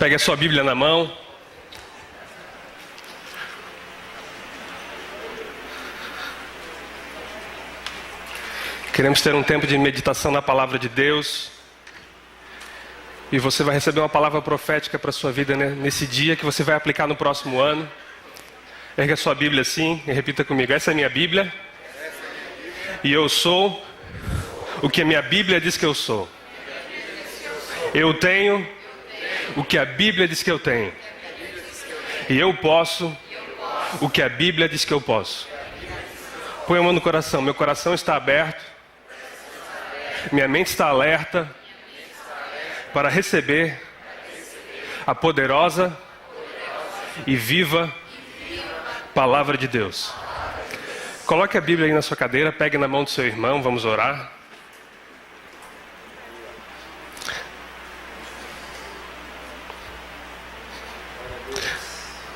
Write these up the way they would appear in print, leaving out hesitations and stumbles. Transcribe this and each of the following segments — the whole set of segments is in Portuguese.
Pegue a sua Bíblia na mão. Queremos ter um tempo de meditação na palavra de Deus. E você vai receber uma palavra profética para a sua vida, né? Nesse dia que você vai aplicar no próximo ano. Erga a sua Bíblia assim e repita comigo: essa é a minha Bíblia. E eu sou o que a minha Bíblia diz que eu sou. Eu tenho o que a Bíblia diz que eu tenho. E eu posso o que a Bíblia diz que eu posso. Põe a mão no coração. Meu coração está aberto. Minha mente está alerta para receber a poderosa e viva palavra de Deus. Coloque a Bíblia aí na sua cadeira, pegue na mão do seu irmão, vamos orar.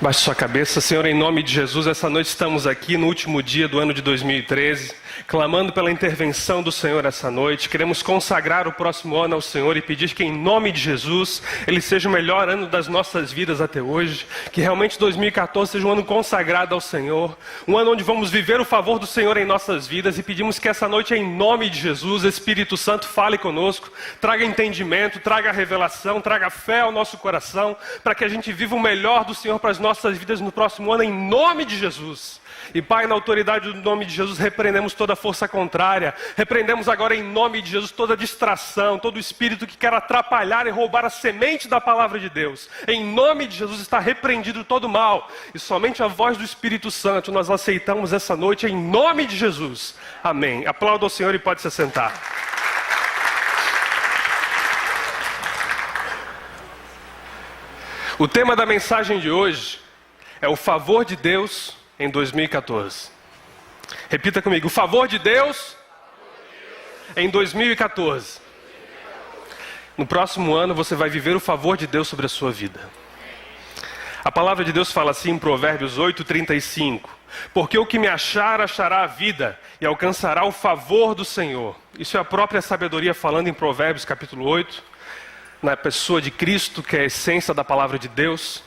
Baixe sua cabeça. Senhor, em nome de Jesus, essa noite estamos aqui no último dia do ano de 2013, clamando pela intervenção do Senhor essa noite. Queremos consagrar o próximo ano ao Senhor e pedir que em nome de Jesus, ele seja o melhor ano das nossas vidas até hoje. Que realmente 2014 seja um ano consagrado ao Senhor, um ano onde vamos viver o favor do Senhor em nossas vidas, e pedimos que essa noite, em nome de Jesus, Espírito Santo, fale conosco, traga entendimento, traga revelação, traga fé ao nosso coração, para que a gente viva o melhor do Senhor para as nossas vidas no próximo ano, em nome de Jesus. E Pai, na autoridade do nome de Jesus, repreendemos toda força contrária, repreendemos agora em nome de Jesus toda distração, todo espírito que quer atrapalhar e roubar a semente da palavra de Deus. Em nome de Jesus está repreendido todo mal, e somente a voz do Espírito Santo nós aceitamos essa noite, em nome de Jesus. Amém. Aplauda ao Senhor e pode se sentar. O tema da mensagem de hoje é o favor de Deus em 2014. Repita comigo: o favor de Deus em 2014. No próximo ano você vai viver o favor de Deus sobre a sua vida. A palavra de Deus fala assim em Provérbios 8:35: porque o que me achar, achará a vida e alcançará o favor do Senhor. Isso é a própria sabedoria falando em Provérbios capítulo 8. Na pessoa de Cristo, que é a essência da palavra de Deus.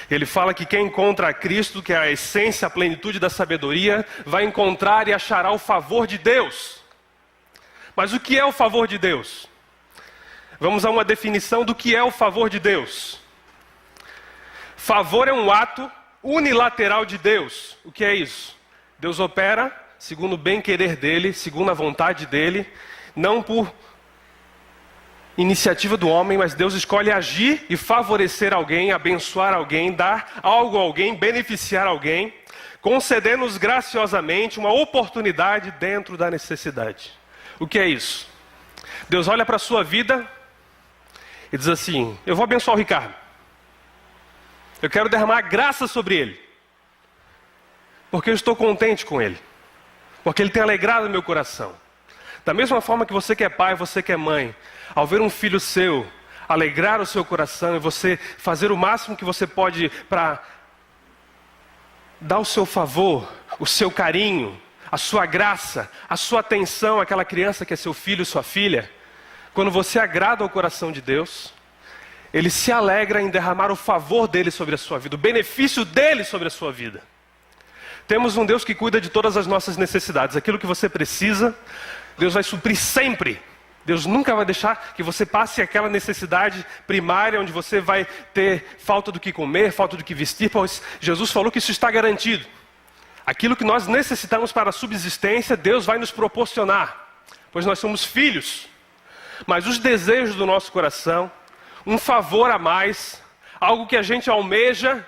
Ele fala que quem encontra a Cristo, que é a essência, a plenitude da sabedoria, vai encontrar e achará o favor de Deus. Mas o que é o favor de Deus? Vamos a uma definição do que é o favor de Deus. Favor é um ato unilateral de Deus. O que é isso? Deus opera segundo o bem-querer dele, segundo a vontade dele, não por iniciativa do homem, mas Deus escolhe agir e favorecer alguém, abençoar alguém, dar algo a alguém, beneficiar alguém, concedendo-nos graciosamente uma oportunidade dentro da necessidade. O que é isso? Deus olha para a sua vida e diz assim: eu vou abençoar o Ricardo. Eu quero derramar graça sobre ele, porque eu estou contente com ele, porque ele tem alegrado meu coração. Da mesma forma que você que é pai, você que é mãe, ao ver um filho seu alegrar o seu coração e você fazer o máximo que você pode para dar o seu favor, o seu carinho, a sua graça, a sua atenção àquela criança que é seu filho, sua filha, quando você agrada ao coração de Deus, ele se alegra em derramar o favor dele sobre a sua vida, o benefício dele sobre a sua vida. Temos um Deus que cuida de todas as nossas necessidades. Aquilo que você precisa, Deus vai suprir sempre. Deus nunca vai deixar que você passe aquela necessidade primária, onde você vai ter falta do que comer, falta do que vestir, pois Jesus falou que isso está garantido. Aquilo que nós necessitamos para a subsistência, Deus vai nos proporcionar, pois nós somos filhos. Mas os desejos do nosso coração, um favor a mais, algo que a gente almeja,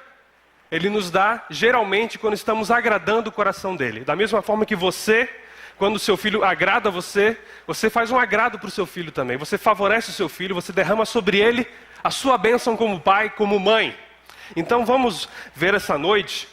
Ele nos dá geralmente quando estamos agradando o coração dele. Da mesma forma que você, quando o seu filho agrada você, você faz um agrado para o seu filho também. Você favorece o seu filho, você derrama sobre ele a sua bênção como pai, como mãe. Então vamos ver essa noite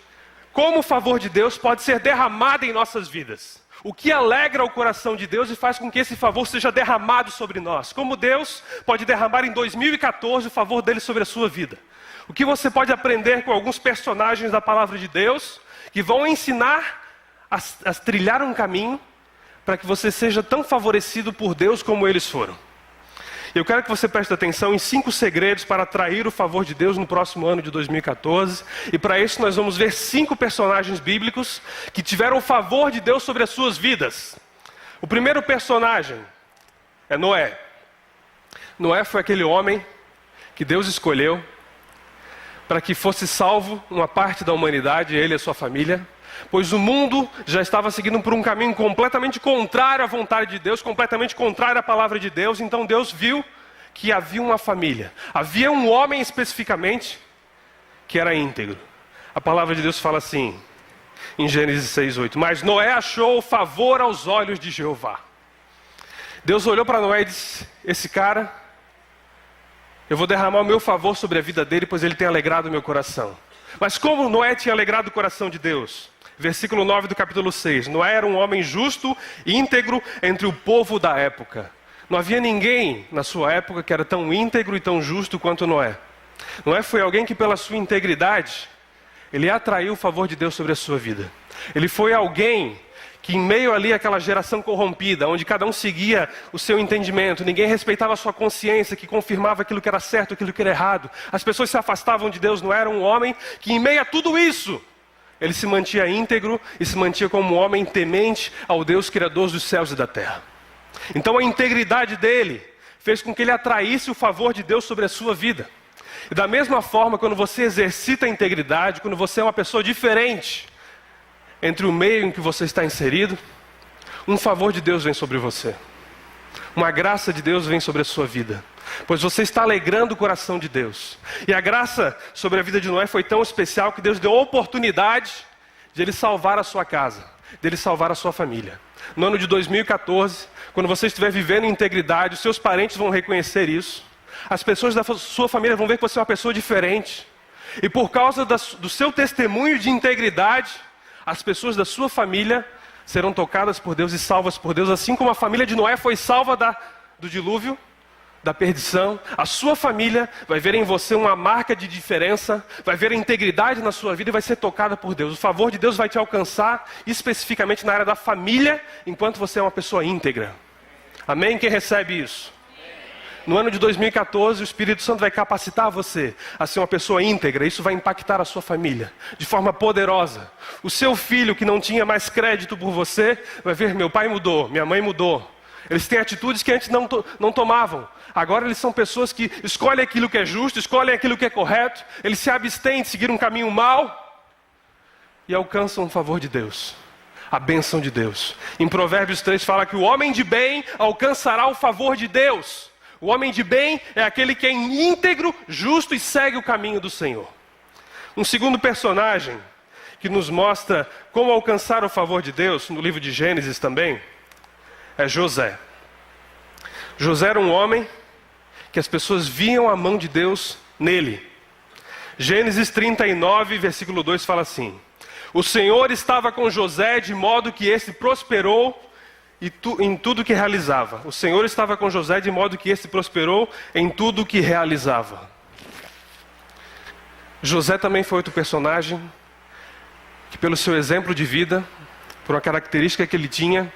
como o favor de Deus pode ser derramado em nossas vidas. O que alegra o coração de Deus e faz com que esse favor seja derramado sobre nós. Como Deus pode derramar em 2014 o favor dele sobre a sua vida. O que você pode aprender com alguns personagens da palavra de Deus que vão ensinar a trilhar um caminho para que você seja tão favorecido por Deus como eles foram. Eu quero que você preste atenção em 5 segredos para atrair o favor de Deus no próximo ano de 2014. E para isso nós vamos ver 5 personagens bíblicos que tiveram o favor de Deus sobre as suas vidas. O primeiro personagem é Noé. Noé foi aquele homem que Deus escolheu para que fosse salvo uma parte da humanidade, ele e a sua família, pois o mundo já estava seguindo por um caminho completamente contrário à vontade de Deus, completamente contrário à palavra de Deus. Então Deus viu que havia uma família, havia um homem especificamente que era íntegro. A palavra de Deus fala assim, em Gênesis 6:8, mas Noé achou favor aos olhos de Jeová. Deus olhou para Noé e disse, esse cara, eu vou derramar o meu favor sobre a vida dele, pois ele tem alegrado o meu coração. Mas como Noé tinha alegrado o coração de Deus? Versículo 9 do capítulo 6. Noé era um homem justo e íntegro entre o povo da época. Não havia ninguém na sua época que era tão íntegro e tão justo quanto Noé. Noé foi alguém que pela sua integridade, ele atraiu o favor de Deus sobre a sua vida. Ele foi alguém que em meio ali àquela geração corrompida, onde cada um seguia o seu entendimento, ninguém respeitava a sua consciência, que confirmava aquilo que era certo, aquilo que era errado. As pessoas se afastavam de Deus. Não era um homem que em meio a tudo isso, ele se mantinha íntegro e se mantinha como um homem temente ao Deus Criador dos céus e da terra. Então a integridade dele fez com que ele atraísse o favor de Deus sobre a sua vida. E da mesma forma, quando você exercita a integridade, quando você é uma pessoa diferente entre o meio em que você está inserido, um favor de Deus vem sobre você. Uma graça de Deus vem sobre a sua vida, pois você está alegrando o coração de Deus. E a graça sobre a vida de Noé foi tão especial que Deus deu a oportunidade de ele salvar a sua casa, de ele salvar a sua família. No ano de 2014, quando você estiver vivendo em integridade, os seus parentes vão reconhecer isso. As pessoas da sua família vão ver que você é uma pessoa diferente. E por causa do seu testemunho de integridade, as pessoas da sua família serão tocadas por Deus e salvas por Deus, assim como a família de Noé foi salva do dilúvio, da perdição. A sua família vai ver em você uma marca de diferença, vai ver a integridade na sua vida e vai ser tocada por Deus. O favor de Deus vai te alcançar especificamente na área da família, enquanto você é uma pessoa íntegra. Amém? Quem recebe isso? No ano de 2014, o Espírito Santo vai capacitar você a ser uma pessoa íntegra. Isso vai impactar a sua família de forma poderosa. O seu filho que não tinha mais crédito por você, vai ver, meu pai mudou, minha mãe mudou. Eles têm atitudes que antes não tomavam. Agora eles são pessoas que escolhem aquilo que é justo, escolhem aquilo que é correto. Eles se abstêm de seguir um caminho mau e alcançam o favor de Deus, a bênção de Deus. Em Provérbios 3 fala que o homem de bem alcançará o favor de Deus. O homem de bem é aquele que é íntegro, justo e segue o caminho do Senhor. Um segundo personagem que nos mostra como alcançar o favor de Deus, no livro de Gênesis também, é José. José era um homem que as pessoas viam a mão de Deus nele. Gênesis 39, versículo 2 fala assim: o Senhor estava com José de modo que este prosperou em tudo que realizava. O Senhor estava com José de modo que este prosperou em tudo que realizava. José também foi outro personagem que, pelo seu exemplo de vida, por uma característica que ele tinha,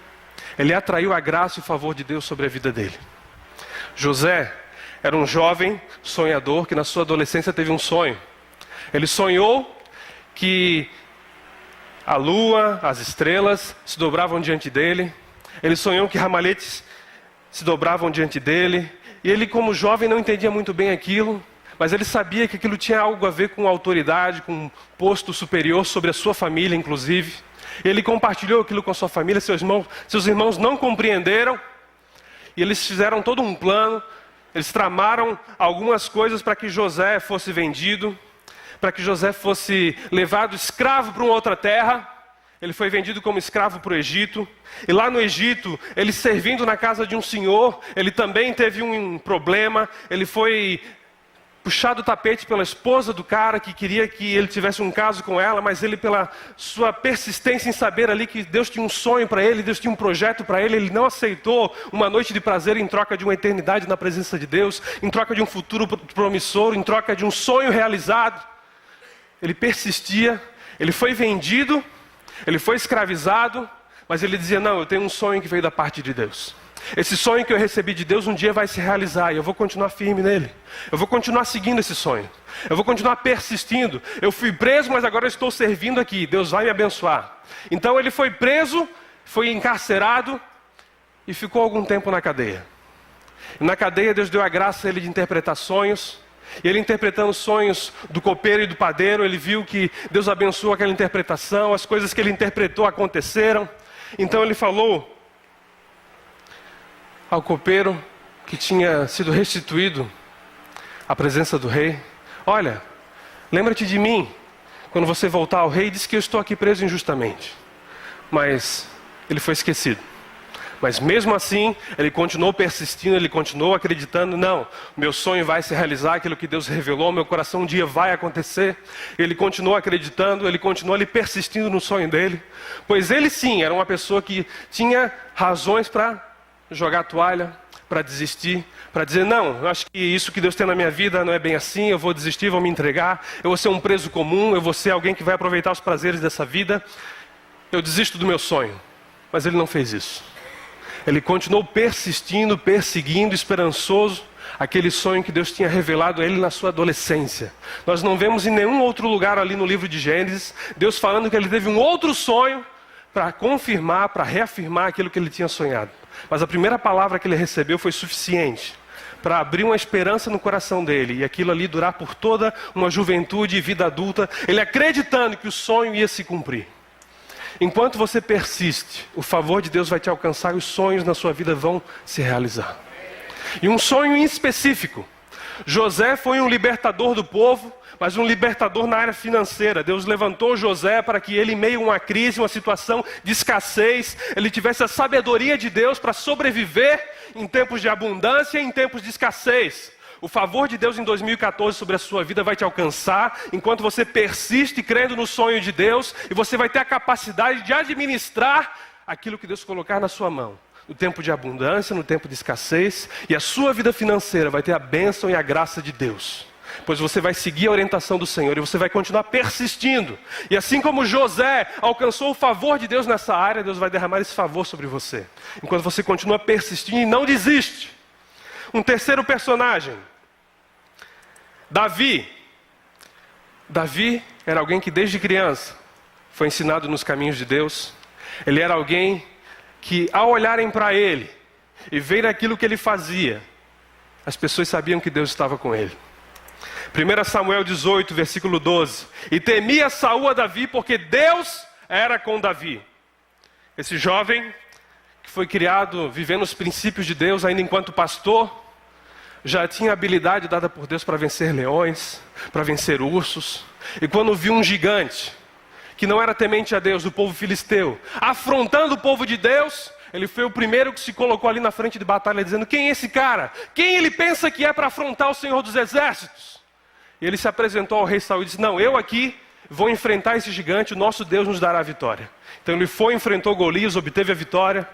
ele atraiu a graça e o favor de Deus sobre a vida dele. José era um jovem sonhador que na sua adolescência teve um sonho. Ele sonhou que a lua, as estrelas se dobravam diante dele. Ele sonhou que ramaletes se dobravam diante dele. E ele, como jovem, não entendia muito bem aquilo, mas ele sabia que aquilo tinha algo a ver com autoridade, com um posto superior sobre a sua família, inclusive. Ele compartilhou aquilo com a sua família. Seus irmãos não compreenderam. E eles fizeram todo um plano. Eles tramaram algumas coisas para que José fosse vendido, para que José fosse levado escravo para uma outra terra. Ele foi vendido como escravo para o Egito. E lá no Egito, ele servindo na casa de um senhor, ele também teve um problema. Ele foi puxado o tapete pela esposa do cara que queria que ele tivesse um caso com ela, mas ele, pela sua persistência em saber ali que Deus tinha um sonho para ele, Deus tinha um projeto para ele, ele não aceitou uma noite de prazer em troca de uma eternidade na presença de Deus, em troca de um futuro promissor, em troca de um sonho realizado. Ele persistia, ele foi vendido, ele foi escravizado, mas ele dizia: não, eu tenho um sonho que veio da parte de Deus. Esse sonho que eu recebi de Deus um dia vai se realizar e eu vou continuar firme nele. Eu vou continuar seguindo esse sonho. Eu vou continuar persistindo. Eu fui preso, mas agora eu estou servindo aqui. Deus vai me abençoar. Então ele foi preso, foi encarcerado e ficou algum tempo na cadeia. E na cadeia Deus deu a graça a ele de interpretar sonhos. E ele interpretando os sonhos do copeiro e do padeiro, ele viu que Deus abençoou aquela interpretação. As coisas que ele interpretou aconteceram. Então ele falou ao copeiro que tinha sido restituído à presença do rei: olha, lembra-te de mim quando você voltar ao rei. Diz que eu estou aqui preso injustamente. Mas ele foi esquecido. Mas mesmo assim, ele continuou persistindo, ele continuou acreditando: não, meu sonho vai se realizar, aquilo que Deus revelou ao meu coração um dia vai acontecer. Ele continuou acreditando, ele continuou ali persistindo no sonho dele. Pois ele sim, era uma pessoa que tinha razões para jogar a toalha, para desistir, para dizer: não, eu acho que isso que Deus tem na minha vida não é bem assim, eu vou desistir, vou me entregar, eu vou ser um preso comum, eu vou ser alguém que vai aproveitar os prazeres dessa vida, eu desisto do meu sonho. Mas ele não fez isso. Ele continuou persistindo, perseguindo, esperançoso, aquele sonho que Deus tinha revelado a ele na sua adolescência. Nós não vemos em nenhum outro lugar ali no livro de Gênesis, Deus falando que ele teve um outro sonho para confirmar, para reafirmar aquilo que ele tinha sonhado. Mas a primeira palavra que ele recebeu foi suficiente para abrir uma esperança no coração dele, e aquilo ali durar por toda uma juventude e vida adulta, ele acreditando que o sonho ia se cumprir. Enquanto você persiste, o favor de Deus vai te alcançar e os sonhos na sua vida vão se realizar. E um sonho em específico: José foi um libertador do povo, mas um libertador na área financeira. Deus levantou José para que ele, em meio a uma crise, uma situação de escassez, ele tivesse a sabedoria de Deus para sobreviver em tempos de abundância e em tempos de escassez. O favor de Deus em 2014 sobre a sua vida vai te alcançar enquanto você persiste crendo no sonho de Deus, e você vai ter a capacidade de administrar aquilo que Deus colocar na sua mão. No tempo de abundância, no tempo de escassez, e a sua vida financeira vai ter a bênção e a graça de Deus. Pois você vai seguir a orientação do Senhor e você vai continuar persistindo. E assim como José alcançou o favor de Deus nessa área, Deus vai derramar esse favor sobre você. Enquanto você continua persistindo e não desiste. Um terceiro personagem: Davi. Davi era alguém que desde criança foi ensinado nos caminhos de Deus. Ele era alguém que, ao olharem para ele e verem aquilo que ele fazia, as pessoas sabiam que Deus estava com ele. 1 Samuel 18, versículo 12. E temia Saul a Davi, porque Deus era com Davi. Esse jovem que foi criado vivendo os princípios de Deus ainda enquanto pastor, já tinha habilidade dada por Deus para vencer leões, para vencer ursos. E quando viu um gigante, que não era temente a Deus, do povo filisteu, afrontando o povo de Deus, ele foi o primeiro que se colocou ali na frente de batalha, dizendo: quem é esse cara? Quem ele pensa que é para afrontar o Senhor dos Exércitos? E ele se apresentou ao rei Saul e disse: não, eu aqui vou enfrentar esse gigante, o nosso Deus nos dará a vitória. Então ele foi, enfrentou Golias, obteve a vitória.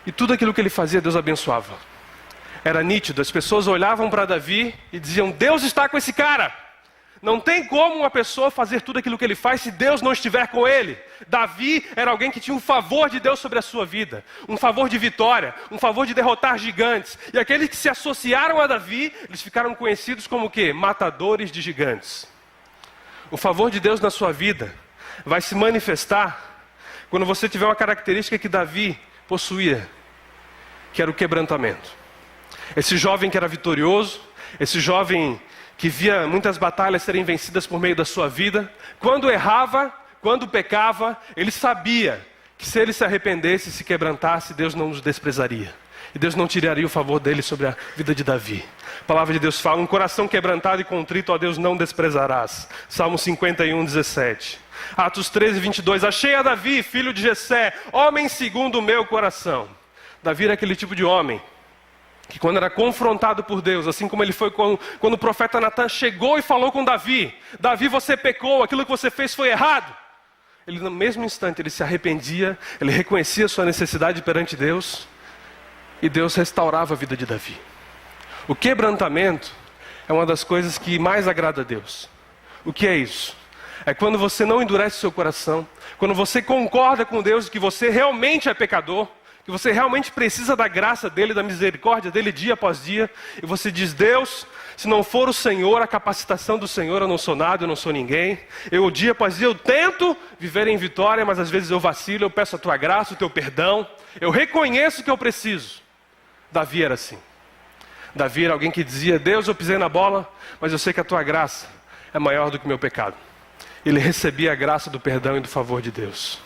E tudo aquilo que ele fazia, Deus abençoava. Era nítido, as pessoas olhavam para Davi e diziam: Deus está com esse cara. Não tem como uma pessoa fazer tudo aquilo que ele faz se Deus não estiver com ele. Davi era alguém que tinha um favor de Deus sobre a sua vida, um favor de vitória, um favor de derrotar gigantes. E aqueles que se associaram a Davi, eles ficaram conhecidos como o quê? Matadores de gigantes. O favor de Deus na sua vida vai se manifestar quando você tiver uma característica que Davi possuía, que era o quebrantamento. Esse jovem que era vitorioso, esse jovem que via muitas batalhas serem vencidas por meio da sua vida, quando errava, quando pecava, ele sabia que se ele se arrependesse, se quebrantasse, Deus não os desprezaria. E Deus não tiraria o favor dele sobre a vida de Davi. A palavra de Deus fala: um coração quebrantado e contrito, ó Deus, não desprezarás. Salmo 51, 17. Atos 13, 22. Achei a Davi, filho de Jessé, homem segundo o meu coração. Davi era aquele tipo de homem que, quando era confrontado por Deus, assim como ele foi quando o profeta Natan chegou e falou com Davi: Davi, você pecou, aquilo que você fez foi errado. Ele, no mesmo instante, ele se arrependia, ele reconhecia sua necessidade perante Deus, e Deus restaurava a vida de Davi. O quebrantamento é uma das coisas que mais agrada a Deus. O que é isso? É quando você não endurece seu coração, quando você concorda com Deus que você realmente é pecador, que você realmente precisa da graça dele, da misericórdia dele dia após dia, e você diz: Deus, se não for o Senhor, a capacitação do Senhor, eu não sou nada, eu não sou ninguém. Eu dia após dia eu tento viver em vitória, mas às vezes eu vacilo, eu peço a tua graça, o teu perdão. Eu reconheço que eu preciso. Davi era assim. Davi era alguém que dizia: Deus, eu pisei na bola, mas eu sei que a tua graça é maior do que o meu pecado. Ele recebia a graça do perdão e do favor de Deus.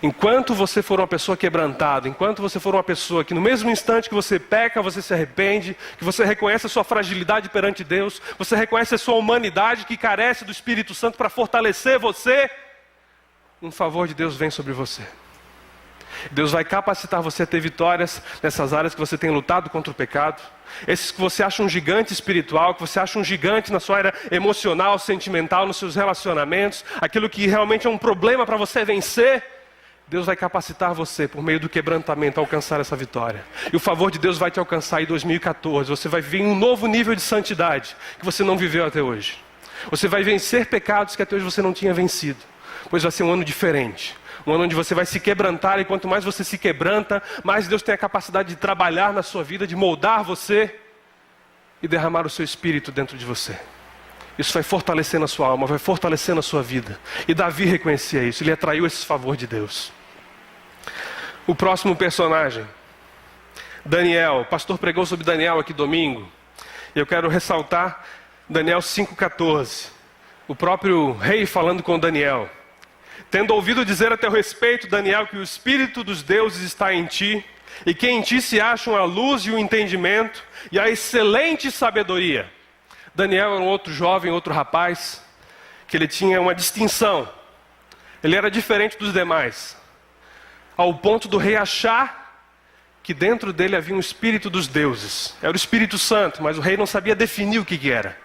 Enquanto você for uma pessoa quebrantada, enquanto você for uma pessoa que no mesmo instante que você peca, você se arrepende, que você reconhece a sua fragilidade perante Deus, você reconhece a sua humanidade que carece do Espírito Santo para fortalecer você, um favor de Deus vem sobre você. Deus vai capacitar você a ter vitórias nessas áreas que você tem lutado contra o pecado. Esses que você acha um gigante espiritual, que você acha um gigante na sua área emocional, sentimental, nos seus relacionamentos, aquilo que realmente é um problema para você vencer, Deus vai capacitar você, por meio do quebrantamento, a alcançar essa vitória. E o favor de Deus vai te alcançar em 2014. Você vai viver em um novo nível de santidade que você não viveu até hoje. Você vai vencer pecados que até hoje você não tinha vencido. Pois vai ser um ano diferente. Um ano onde você vai se quebrantar, e quanto mais você se quebranta, mais Deus tem a capacidade de trabalhar na sua vida, de moldar você e derramar o seu espírito dentro de você. Isso vai fortalecendo a sua alma, vai fortalecendo a sua vida. E Davi reconhecia isso, ele atraiu esse favor de Deus. O próximo personagem, Daniel. O pastor pregou sobre Daniel aqui domingo. E eu quero ressaltar Daniel 5,14. O próprio rei falando com Daniel. Tendo ouvido dizer a teu respeito, Daniel, que o Espírito dos deuses está em ti, e que em ti se acham a luz e o entendimento, e a excelente sabedoria. Daniel era um outro jovem, outro rapaz, que ele tinha uma distinção. Ele era diferente dos demais, ao ponto do rei achar que dentro dele havia um Espírito dos deuses. Era o Espírito Santo, mas o rei não sabia definir o que era.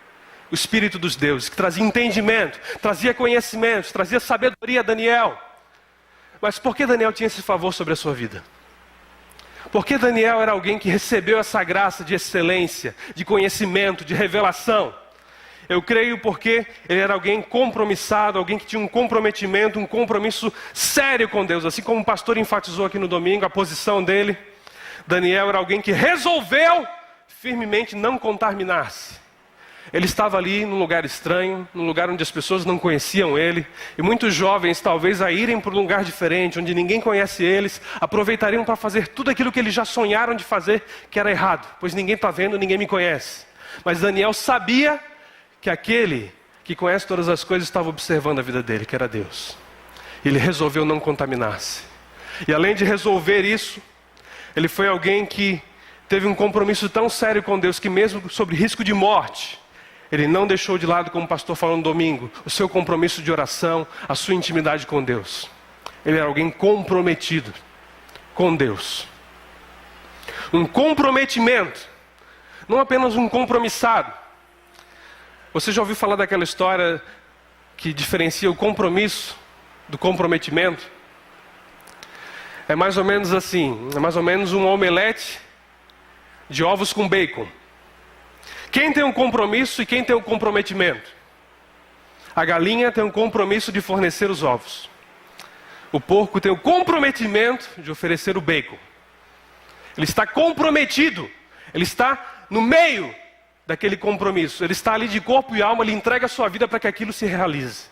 O Espírito dos deuses, que trazia entendimento, trazia conhecimento, trazia sabedoria a Daniel. Mas por que Daniel tinha esse favor sobre a sua vida? Porque Daniel era alguém que recebeu essa graça de excelência, de conhecimento, de revelação. Eu creio porque ele era alguém compromissado, alguém que tinha um comprometimento, um compromisso sério com Deus. Assim como o pastor enfatizou aqui no domingo, a posição dele. Daniel era alguém que resolveu firmemente não contaminar-se. Ele estava ali num lugar estranho, num lugar onde as pessoas não conheciam ele. E muitos jovens, talvez a irem para um lugar diferente, onde ninguém conhece eles, aproveitariam para fazer tudo aquilo que eles já sonharam de fazer, que era errado. Pois ninguém está vendo, ninguém me conhece. Mas Daniel sabia que aquele que conhece todas as coisas estava observando a vida dele, que era Deus. Ele resolveu não contaminar-se. E além de resolver isso, ele foi alguém que teve um compromisso tão sério com Deus, que mesmo sob risco de morte, ele não deixou de lado, como o pastor falou no domingo, o seu compromisso de oração, a sua intimidade com Deus. Ele era alguém comprometido com Deus. Um comprometimento, não apenas um compromissado. Você já ouviu falar daquela história que diferencia o compromisso do comprometimento? É mais ou menos assim, é mais ou menos um omelete de ovos com bacon. Quem tem um compromisso e quem tem um comprometimento? A galinha tem um compromisso de fornecer os ovos. O porco tem o comprometimento de oferecer o bacon. Ele está comprometido. Ele está no meio daquele compromisso. Ele está ali de corpo e alma, ele entrega a sua vida para que aquilo se realize.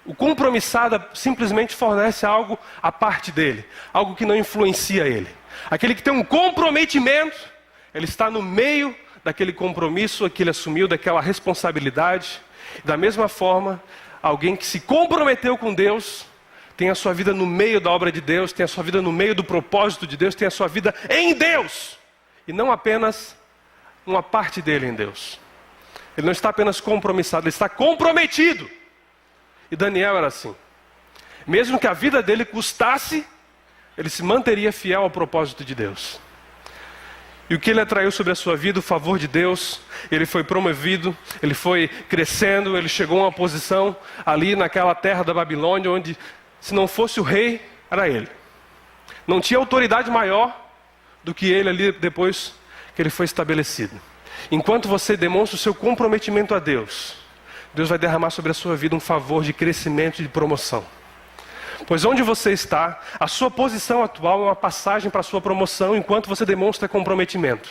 O compromissado simplesmente fornece algo à parte dele, algo que não influencia ele. Aquele que tem um comprometimento, ele está no meio daquele compromisso que ele assumiu, daquela responsabilidade. Da mesma forma, alguém que se comprometeu com Deus, tem a sua vida no meio da obra de Deus, tem a sua vida no meio do propósito de Deus, tem a sua vida em Deus, e não apenas uma parte dele em Deus. Ele não está apenas compromissado, ele está comprometido. E Daniel era assim. Mesmo que a vida dele custasse, ele se manteria fiel ao propósito de Deus. E o que ele atraiu sobre a sua vida? O favor de Deus. Ele foi promovido, ele foi crescendo, ele chegou a uma posição ali naquela terra da Babilônia, onde se não fosse o rei, era ele. Não tinha autoridade maior do que ele ali depois que ele foi estabelecido. Enquanto você demonstra o seu comprometimento a Deus, Deus vai derramar sobre a sua vida um favor de crescimento e de promoção. Pois onde você está, a sua posição atual é uma passagem para a sua promoção enquanto você demonstra comprometimento.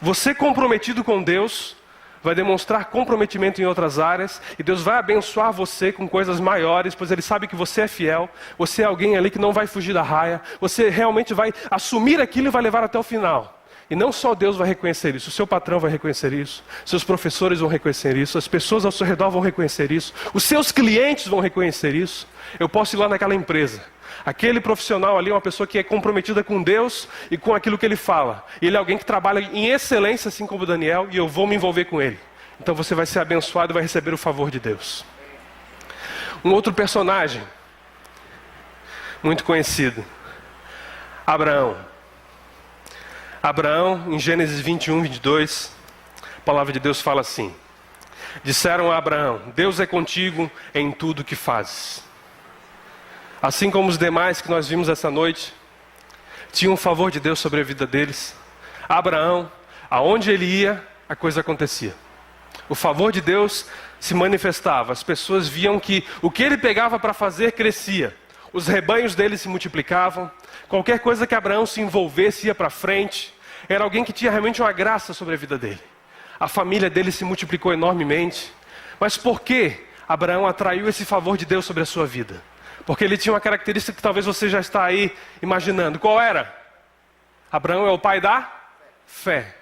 Você comprometido com Deus vai demonstrar comprometimento em outras áreas e Deus vai abençoar você com coisas maiores, pois Ele sabe que você é fiel, você é alguém ali que não vai fugir da raia, você realmente vai assumir aquilo e vai levar até o final. E não só Deus vai reconhecer isso, o seu patrão vai reconhecer isso, seus professores vão reconhecer isso, as pessoas ao seu redor vão reconhecer isso, os seus clientes vão reconhecer isso. Eu posso ir lá naquela empresa, aquele profissional ali é uma pessoa que é comprometida com Deus e com aquilo que ele fala. Ele é alguém que trabalha em excelência, assim como Daniel, e eu vou me envolver com ele. Então você vai ser abençoado e vai receber o favor de Deus. Um outro personagem, muito conhecido, Abraão. Abraão, em Gênesis 21, 22, a palavra de Deus fala assim: disseram a Abraão, Deus é contigo em tudo que fazes. Assim como os demais que nós vimos essa noite, tinham o favor de Deus sobre a vida deles. Abraão, aonde ele ia, a coisa acontecia. O favor de Deus se manifestava, as pessoas viam que o que ele pegava para fazer crescia. Os rebanhos dele se multiplicavam, qualquer coisa que Abraão se envolvesse ia para frente. Era alguém que tinha realmente uma graça sobre a vida dele. A família dele se multiplicou enormemente. Mas por que Abraão atraiu esse favor de Deus sobre a sua vida? Porque ele tinha uma característica que talvez você já está aí imaginando. Qual era? Abraão é o pai da fé.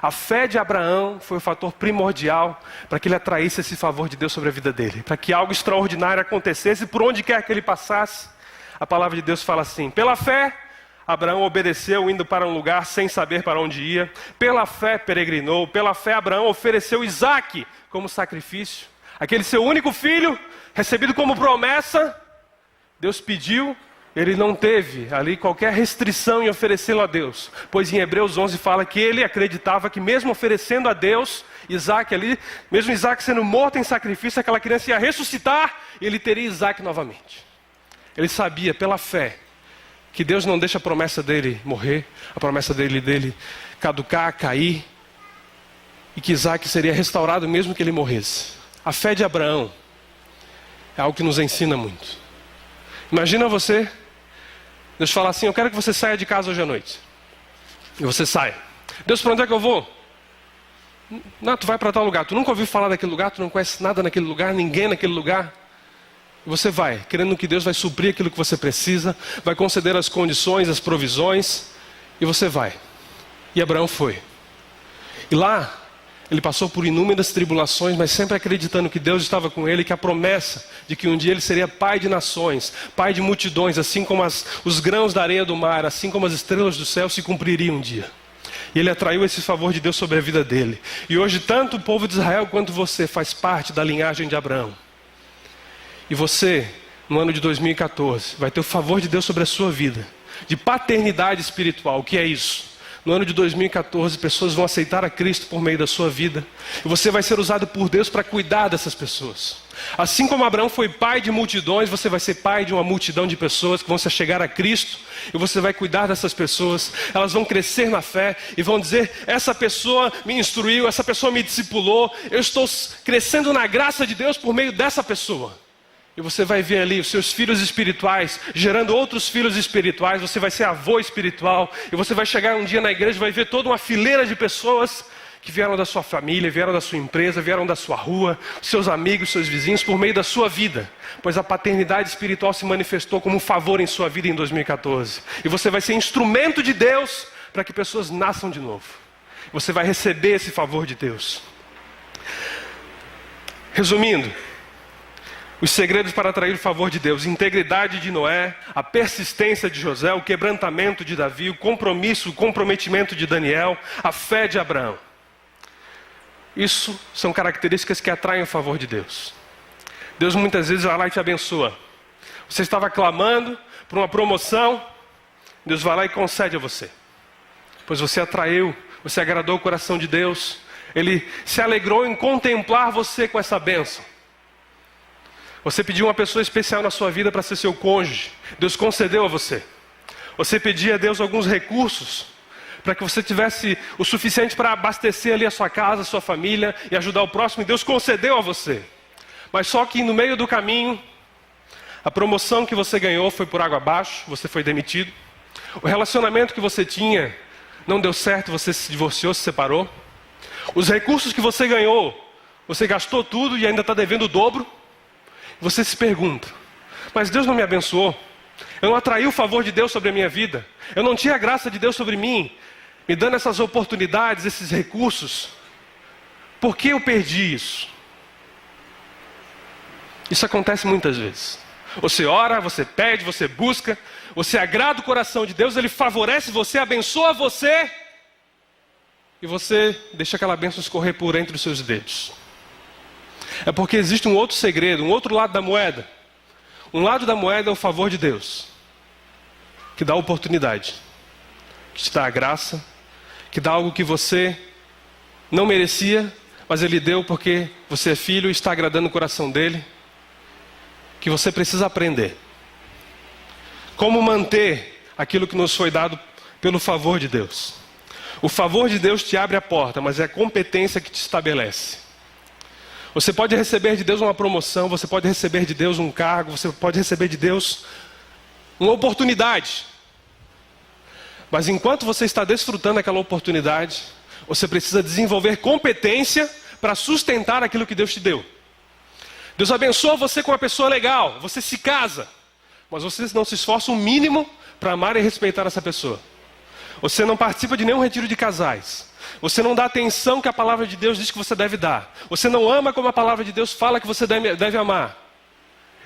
A fé de Abraão foi o fator primordial para que ele atraísse esse favor de Deus sobre a vida dele. Para que algo extraordinário acontecesse por onde quer que ele passasse. A palavra de Deus fala assim: pela fé, Abraão obedeceu indo para um lugar sem saber para onde ia. Pela fé peregrinou. Pela fé Abraão ofereceu Isaque como sacrifício. Aquele seu único filho, recebido como promessa. Deus pediu, ele não teve ali qualquer restrição em oferecê-lo a Deus. Pois em Hebreus 11 fala que ele acreditava que mesmo oferecendo a Deus, Isaque ali, mesmo Isaque sendo morto em sacrifício, aquela criança ia ressuscitar e ele teria Isaque novamente. Ele sabia pela fé que Deus não deixa a promessa dele morrer, a promessa dele caducar, cair, e que Isaque seria restaurado mesmo que ele morresse. A fé de Abraão é algo que nos ensina muito. Imagina você, Deus fala assim: eu quero que você saia de casa hoje à noite. E você sai. Deus, para onde é que eu vou? Não, tu vai para tal lugar. Tu nunca ouviu falar daquele lugar, tu não conhece nada naquele lugar, ninguém naquele lugar. E você vai, querendo que Deus vai suprir aquilo que você precisa, vai conceder as condições, as provisões, e você vai. E Abraão foi. E lá, ele passou por inúmeras tribulações, mas sempre acreditando que Deus estava com ele, que a promessa de que um dia ele seria pai de nações, pai de multidões, assim como os grãos da areia do mar, assim como as estrelas do céu, se cumpririam um dia. E ele atraiu esse favor de Deus sobre a vida dele. E hoje tanto o povo de Israel quanto você faz parte da linhagem de Abraão. E você, no ano de 2014, vai ter o favor de Deus sobre a sua vida, de paternidade espiritual. O que é isso? No ano de 2014, pessoas vão aceitar a Cristo por meio da sua vida. E você vai ser usado por Deus para cuidar dessas pessoas. Assim como Abraão foi pai de multidões, você vai ser pai de uma multidão de pessoas que vão se chegar a Cristo. E você vai cuidar dessas pessoas. Elas vão crescer na fé e vão dizer: essa pessoa me instruiu, essa pessoa me discipulou. Eu estou crescendo na graça de Deus por meio dessa pessoa. E você vai ver ali os seus filhos espirituais gerando outros filhos espirituais. Você vai ser avô espiritual. E você vai chegar um dia na igreja e vai ver toda uma fileira de pessoas que vieram da sua família, vieram da sua empresa, vieram da sua rua, seus amigos, seus vizinhos, por meio da sua vida. Pois a paternidade espiritual se manifestou como um favor em sua vida em 2014. E você vai ser instrumento de Deus para que pessoas nasçam de novo. Você vai receber esse favor de Deus. Resumindo, os segredos para atrair o favor de Deus: integridade de Noé, a persistência de José, o quebrantamento de Davi, o compromisso, o comprometimento de Daniel, a fé de Abraão. Isso são características que atraem o favor de Deus. Deus muitas vezes vai lá e te abençoa. Você estava clamando por uma promoção, Deus vai lá e concede a você. Pois você atraiu, você agradou o coração de Deus. Ele se alegrou em contemplar você com essa bênção. Você pediu uma pessoa especial na sua vida para ser seu cônjuge. Deus concedeu a você. Você pedia a Deus alguns recursos para que você tivesse o suficiente para abastecer ali a sua casa, a sua família e ajudar o próximo. E Deus concedeu a você. Mas só que no meio do caminho, A promoção que você ganhou foi por água abaixo, você foi demitido. O relacionamento que você tinha não deu certo, você se divorciou, se separou. Os recursos que você ganhou, você gastou tudo e ainda está devendo o dobro. Você se pergunta, mas Deus não me abençoou? Eu não atraí o favor de Deus sobre a minha vida? Eu não tinha a graça de Deus sobre mim, me dando essas oportunidades, esses recursos? Por que eu perdi isso? Isso acontece muitas vezes. Você ora, você pede, você busca, você agrada o coração de Deus, Ele favorece você, abençoa você, e você deixa aquela bênção escorrer por entre os seus dedos. É porque existe um outro segredo, um outro lado da moeda. Um lado da moeda é o favor de Deus, que dá oportunidade, que te dá a graça, que dá algo que você não merecia, mas Ele deu porque você é filho e está agradando o coração dEle, que você precisa aprender. Como manter aquilo que nos foi dado pelo favor de Deus. O favor de Deus te abre a porta, mas é a competência que te estabelece. Você pode receber de Deus uma promoção, você pode receber de Deus um cargo, você pode receber de Deus uma oportunidade. Mas enquanto você está desfrutando daquela oportunidade, você precisa desenvolver competência para sustentar aquilo que Deus te deu. Deus abençoa você com uma pessoa legal, você se casa, mas você não se esforça o mínimo para amar e respeitar essa pessoa. Você não participa de nenhum retiro de casais. Você não dá a atenção que a palavra de Deus diz que você deve dar. Você não ama como a palavra de Deus fala que você deve amar.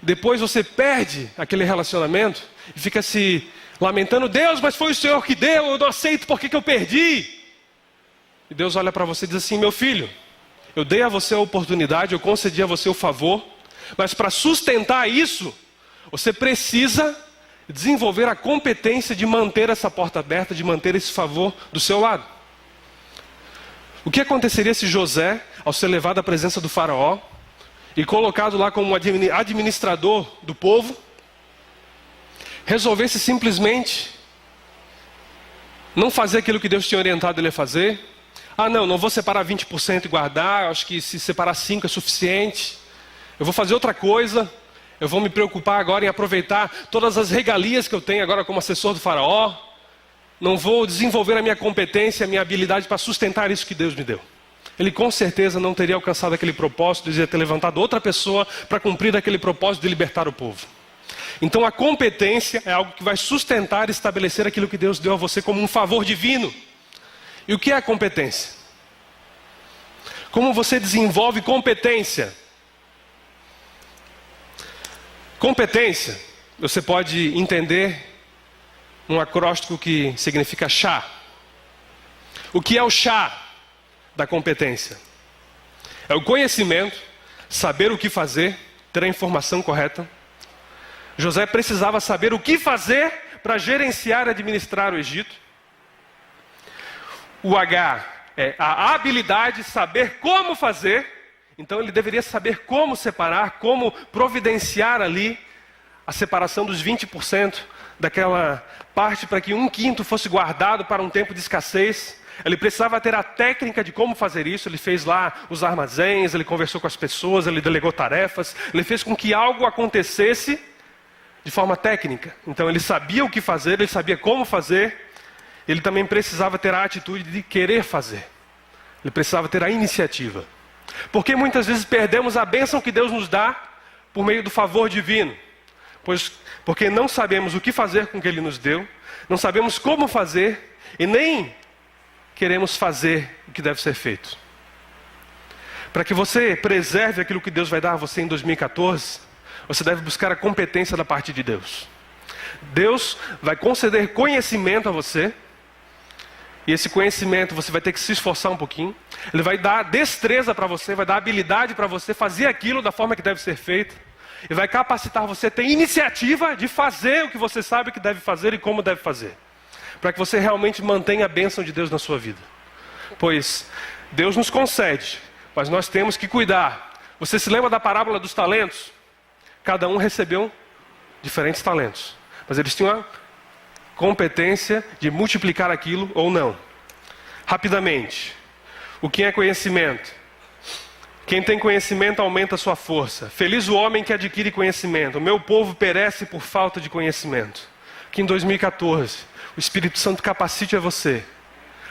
Depois você perde aquele relacionamento e fica se lamentando: Deus, mas foi o Senhor que deu, eu não aceito, por que eu perdi? E Deus olha para você e diz assim: meu filho, eu dei a você a oportunidade, eu concedi a você o favor, mas para sustentar isso, você precisa desenvolver a competência de manter essa porta aberta, de manter esse favor do seu lado. O que aconteceria se José, ao ser levado à presença do faraó e colocado lá como administrador do povo, resolvesse simplesmente não fazer aquilo que Deus tinha orientado ele a fazer? Ah, não vou separar 20% e guardar, acho que se separar 5% é suficiente. Eu vou fazer outra coisa, eu vou me preocupar agora em aproveitar todas as regalias que eu tenho agora como assessor do faraó. Não vou desenvolver a minha competência, a minha habilidade para sustentar isso que Deus me deu. Ele com certeza não teria alcançado aquele propósito, de ter levantado outra pessoa para cumprir aquele propósito de libertar o povo. Então a competência é algo que vai sustentar e estabelecer aquilo que Deus deu a você como um favor divino. E o que é a competência? Como você desenvolve competência? Competência, você pode entender um acróstico que significa chá. O que é o chá da competência? É o conhecimento, saber o que fazer, ter a informação correta. José precisava saber o que fazer para gerenciar e administrar o Egito. O H é a habilidade, saber como fazer. Então ele deveria saber como separar, como providenciar ali a separação dos 20% daquela parte para que 1/5 fosse guardado para um tempo de escassez. Ele precisava ter a técnica de como fazer isso. Ele fez lá os armazéns, ele conversou com as pessoas, ele delegou tarefas, ele fez com que algo acontecesse de forma técnica. Então ele sabia o que fazer, ele sabia como fazer. Ele também precisava ter a atitude de querer fazer. Ele precisava ter a iniciativa. Porque muitas vezes perdemos a bênção que Deus nos dá por meio do favor divino. Porque não sabemos o que fazer com o que Ele nos deu, não sabemos como fazer e nem queremos fazer o que deve ser feito. Para que você preserve aquilo que Deus vai dar a você em 2014, você deve buscar a competência da parte de Deus. Deus vai conceder conhecimento a você, e esse conhecimento você vai ter que se esforçar um pouquinho. Ele vai dar destreza para você, vai dar habilidade para você fazer aquilo da forma que deve ser feito. E vai capacitar você a ter iniciativa de fazer o que você sabe que deve fazer e como deve fazer. Para que você realmente mantenha a bênção de Deus na sua vida. Pois Deus nos concede, mas nós temos que cuidar. Você se lembra da parábola dos talentos? Cada um recebeu diferentes talentos. Mas eles tinham a competência de multiplicar aquilo ou não. Rapidamente. O que é conhecimento? Quem tem conhecimento aumenta a sua força. Feliz o homem que adquire conhecimento. O meu povo perece por falta de conhecimento. Que em 2014, o Espírito Santo capacite a você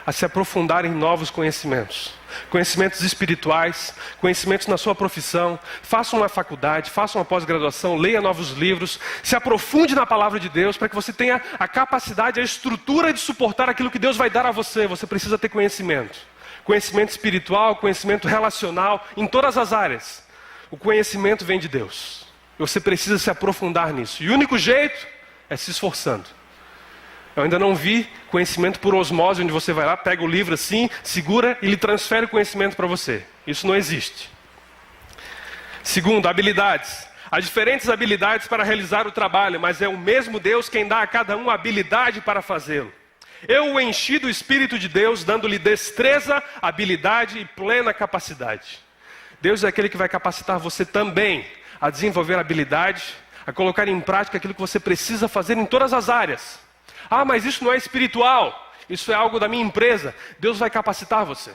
a se aprofundar em novos conhecimentos. Conhecimentos espirituais, conhecimentos na sua profissão. Faça uma faculdade, faça uma pós-graduação, leia novos livros. Se aprofunde na palavra de Deus para que você tenha a capacidade, a estrutura de suportar aquilo que Deus vai dar a você. Você precisa ter conhecimento. Conhecimento espiritual, conhecimento relacional, em todas as áreas. O conhecimento vem de Deus. Você precisa se aprofundar nisso. E o único jeito é se esforçando. Eu ainda não vi conhecimento por osmose, onde você vai lá, pega o livro assim, segura e ele transfere o conhecimento para você. Isso não existe. Segundo, habilidades. Há diferentes habilidades para realizar o trabalho, mas é o mesmo Deus quem dá a cada um a habilidade para fazê-lo. Eu o enchi do Espírito de Deus, dando-lhe destreza, habilidade e plena capacidade. Deus é aquele que vai capacitar você também a desenvolver habilidade, a colocar em prática aquilo que você precisa fazer em todas as áreas. Ah, mas isso não é espiritual, isso é algo da minha empresa. Deus vai capacitar você.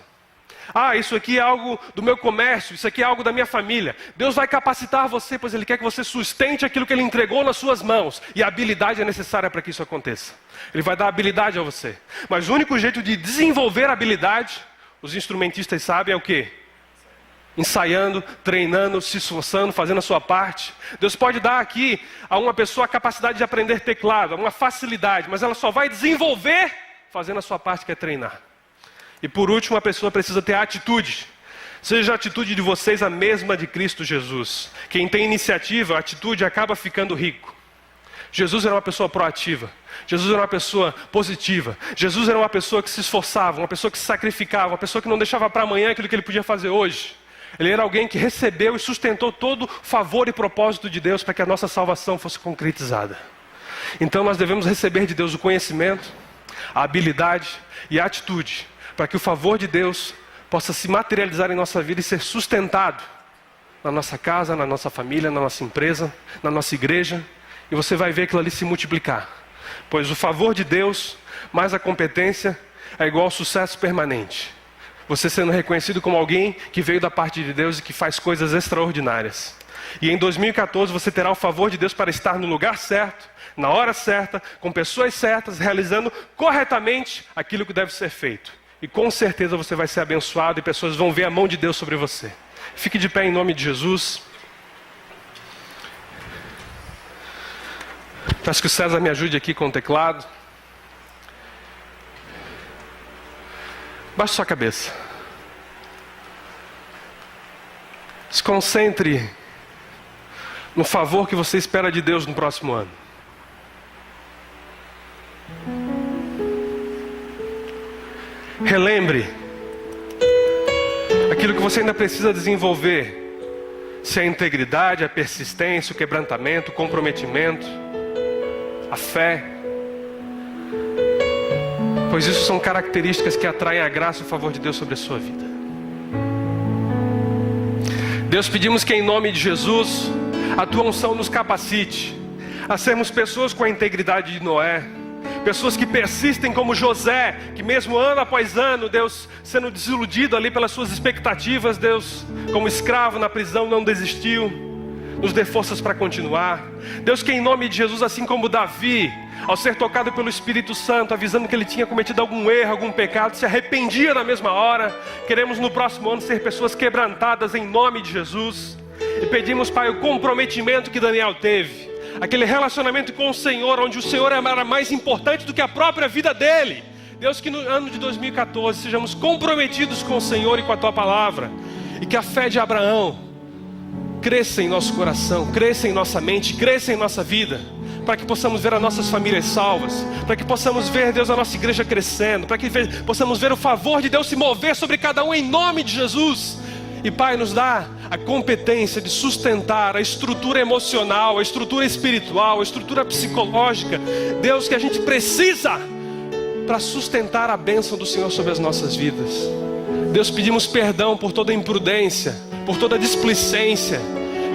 Ah, isso aqui é algo do meu comércio, isso aqui é algo da minha família. Deus vai capacitar você, pois Ele quer que você sustente aquilo que Ele entregou nas suas mãos. E a habilidade é necessária para que isso aconteça. Ele vai dar habilidade a você. Mas o único jeito de desenvolver habilidade, os instrumentistas sabem, é o quê? Ensaiando, treinando, se esforçando, fazendo a sua parte. Deus pode dar aqui a uma pessoa a capacidade de aprender teclado, uma facilidade, mas ela só vai desenvolver fazendo a sua parte, que é treinar. E por último, a pessoa precisa ter atitude. Seja a atitude de vocês a mesma de Cristo Jesus. Quem tem iniciativa, atitude, acaba ficando rico. Jesus era uma pessoa proativa. Jesus era uma pessoa positiva. Jesus era uma pessoa que se esforçava, uma pessoa que se sacrificava, uma pessoa que não deixava para amanhã aquilo que ele podia fazer hoje. Ele era alguém que recebeu e sustentou todo o favor e propósito de Deus para que a nossa salvação fosse concretizada. Então nós devemos receber de Deus o conhecimento, a habilidade e a atitude, para que o favor de Deus possa se materializar em nossa vida e ser sustentado na nossa casa, na nossa família, na nossa empresa, na nossa igreja. E você vai ver aquilo ali se multiplicar. Pois o favor de Deus, mais a competência, é igual ao sucesso permanente. Você sendo reconhecido como alguém que veio da parte de Deus e que faz coisas extraordinárias. E em 2014 você terá o favor de Deus para estar no lugar certo, na hora certa, com pessoas certas, realizando corretamente aquilo que deve ser feito. E com certeza você vai ser abençoado e pessoas vão ver a mão de Deus sobre você. Fique de pé em nome de Jesus. Peço que o César me ajude aqui com o teclado. Baixe sua cabeça. Se concentre no favor que você espera de Deus no próximo ano. Relembre aquilo que você ainda precisa desenvolver. Se é a integridade, a persistência, o quebrantamento, o comprometimento, a fé. Pois isso são características que atraem a graça e o favor de Deus sobre a sua vida. Deus, pedimos que em nome de Jesus, a Tua unção nos capacite a sermos pessoas com a integridade de Noé. Pessoas que persistem como José, que mesmo ano após ano, Deus, sendo desiludido ali pelas suas expectativas, Deus, como escravo na prisão, não desistiu. Nos dê forças para continuar. Deus, que em nome de Jesus, assim como Davi, ao ser tocado pelo Espírito Santo, avisando que ele tinha cometido algum erro, algum pecado, se arrependia na mesma hora. Queremos no próximo ano ser pessoas quebrantadas em nome de Jesus. E pedimos, Pai, o comprometimento que Daniel teve. Aquele relacionamento com o Senhor, onde o Senhor era mais importante do que a própria vida dele. Deus, que no ano de 2014 sejamos comprometidos com o Senhor e com a Tua palavra. E que a fé de Abraão cresça em nosso coração, cresça em nossa mente, cresça em nossa vida, para que possamos ver as nossas famílias salvas, para que possamos ver, Deus, a nossa igreja crescendo, para que possamos ver o favor de Deus se mover sobre cada um em nome de Jesus. E Pai, nos dá a competência de sustentar a estrutura emocional, a estrutura espiritual, a estrutura psicológica, Deus, que a gente precisa para sustentar a bênção do Senhor sobre as nossas vidas. Deus, pedimos perdão por toda imprudência, por toda displicência,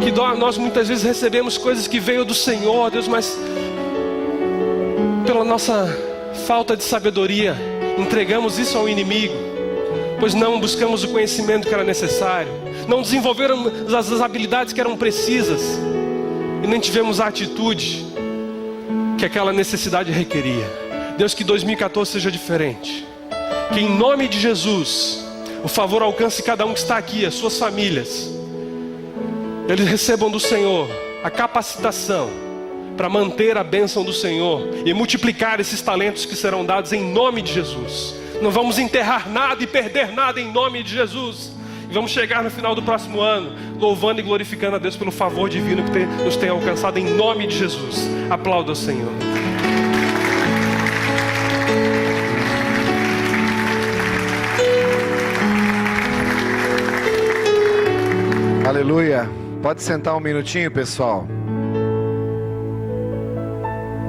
que nós muitas vezes recebemos coisas que veio do Senhor, Deus, mas pela nossa falta de sabedoria, entregamos isso ao inimigo. pois não buscamos o conhecimento que era necessário, não desenvolvemos as habilidades que eram precisas, e nem tivemos a atitude que aquela necessidade requeria. Deus, que 2014 seja diferente, que em nome de Jesus, o favor alcance cada um que está aqui, as suas famílias, eles recebam do Senhor a capacitação para manter a bênção do Senhor e multiplicar esses talentos que serão dados em nome de Jesus. Não vamos enterrar nada e perder nada em nome de Jesus. E vamos chegar no final do próximo ano louvando e glorificando a Deus pelo favor divino que nos tem alcançado em nome de Jesus. Aplauda o Senhor. Aleluia. Pode sentar um minutinho, pessoal.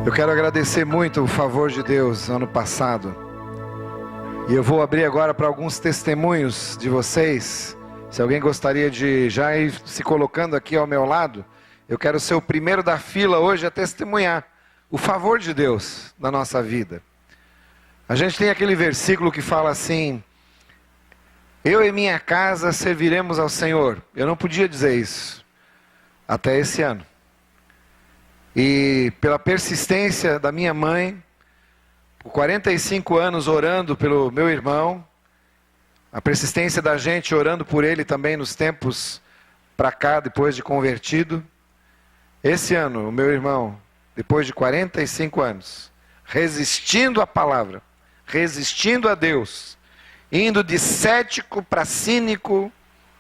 Eu quero agradecer muito o favor de Deus ano passado. E eu vou abrir agora para alguns testemunhos de vocês. Se alguém gostaria de já ir se colocando aqui ao meu lado, eu quero ser o primeiro da fila hoje a testemunhar o favor de Deus na nossa vida. A gente tem aquele versículo que fala assim: eu e minha casa serviremos ao Senhor. Eu não podia dizer isso até esse ano. E pela persistência da minha mãe, por 45 anos orando pelo meu irmão, a persistência da gente orando por ele também nos tempos para cá, depois de convertido. Esse ano, o meu irmão, depois de 45 anos, resistindo à palavra, resistindo a Deus, indo de cético para cínico,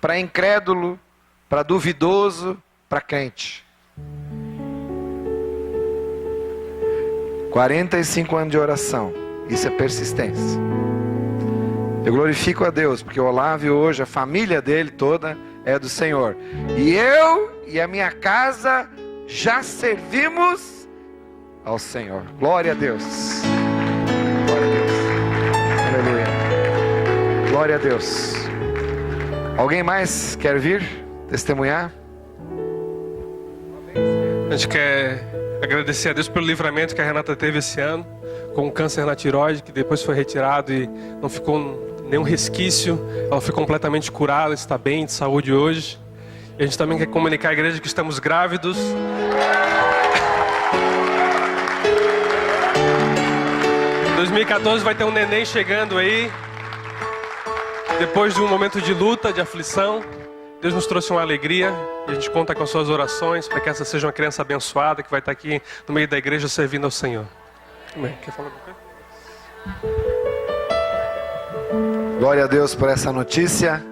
para incrédulo, para duvidoso, para crente. 45 anos de oração, isso é persistência. Eu glorifico a Deus, porque o Olávio hoje, a família dele toda é do Senhor. E eu e a minha casa já servimos ao Senhor. Glória a Deus. Glória a Deus. Aleluia. Glória a Deus. Alguém mais quer vir testemunhar? A gente quer agradecer a Deus pelo livramento que a Renata teve esse ano, com o câncer na tireoide, que depois foi retirado e não ficou nenhum resquício. Ela foi completamente curada, está bem, de saúde hoje. E a gente também quer comunicar à igreja que estamos grávidos. Em 2014 vai ter um neném chegando aí. Depois de um momento de luta, de aflição, Deus nos trouxe uma alegria. E a gente conta com as suas orações para que essa seja uma criança abençoada que vai estar aqui no meio da igreja servindo ao Senhor. Amém. Quer falar alguma coisa? Glória a Deus por essa notícia.